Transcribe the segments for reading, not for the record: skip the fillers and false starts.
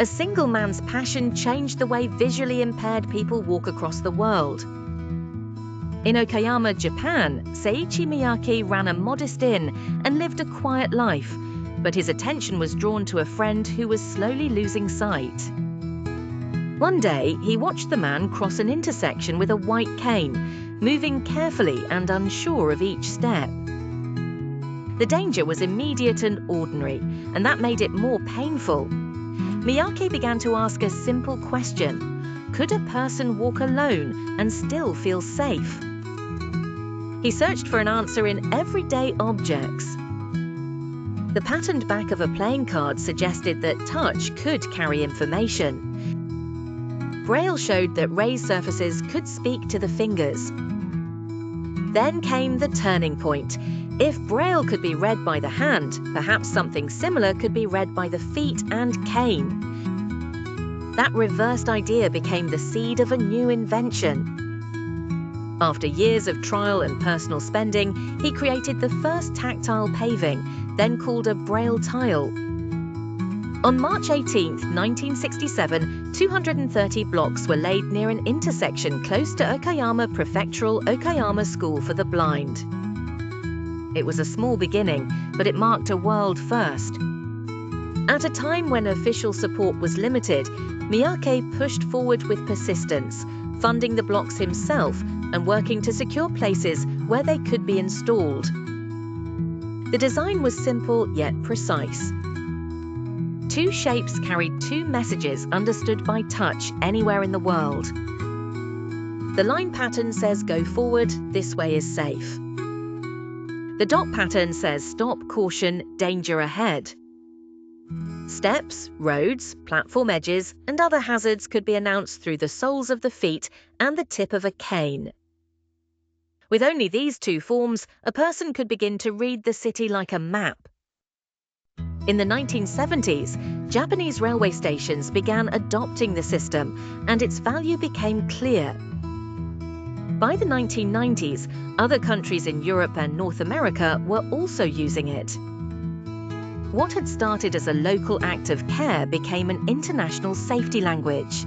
A single man's passion changed the way visually impaired people walk across the world. In Okayama, Japan, Seiichi Miyake ran a modest inn and lived a quiet life, but his attention was drawn to a friend who was slowly losing sight. One day, he watched the man cross an intersection with a white cane, moving carefully and unsure of each step. The danger was immediate and ordinary, and that made it more painful. Miyake began to ask a simple question: could a person walk alone and still feel safe? He searched for an answer in everyday objects. The patterned back of a playing card suggested that touch could carry information. Braille showed that raised surfaces could speak to the fingers. Then came the turning point. If Braille could be read by the hand, perhaps something similar could be read by the feet and cane. That reversed idea became the seed of a new invention. After years of trial and personal spending, he created the first tactile paving, then called a Braille tile. On March 18, 1967, 230 blocks were laid near an intersection close to Okayama Prefectural Okayama School for the Blind. It was a small beginning, but it marked a world first. At a time when official support was limited, Miyake pushed forward with persistence, funding the blocks himself and working to secure places where they could be installed. The design was simple yet precise. Two shapes carried two messages understood by touch anywhere in the world. The line pattern says "Go forward, this way is safe." The dot pattern says "Stop, caution, danger ahead." Steps, roads, platform edges, and other hazards could be announced through the soles of the feet and the tip of a cane. With only these two forms, a person could begin to read the city like a map. In the 1970s, Japanese railway stations began adopting the system, and its value became clear. By the 1990s, other countries in Europe and North America were also using it. What had started as a local act of care became an international safety language.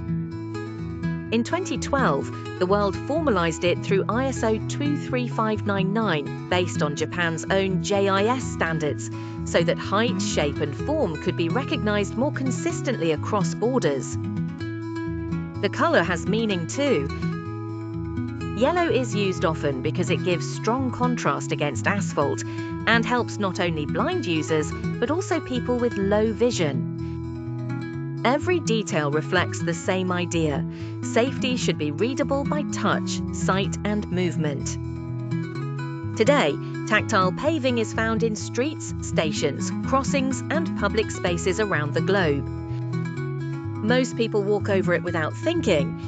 In 2012, the world formalized it through ISO 23599, based on Japan's own JIS standards, so that height, shape, and form could be recognized more consistently across borders. The color has meaning too. Yellow is used often because it gives strong contrast against asphalt and helps not only blind users, but also people with low vision. Every detail reflects the same idea. Safety should be readable by touch, sight, and movement. Today, tactile paving is found in streets, stations, crossings, and public spaces around the globe. Most people walk over it without thinking,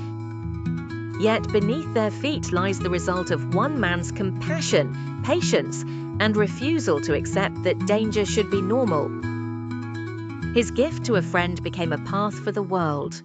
yet beneath their feet lies the result of one man's compassion, patience, and refusal to accept that danger should be normal. His gift to a friend became a path for the world.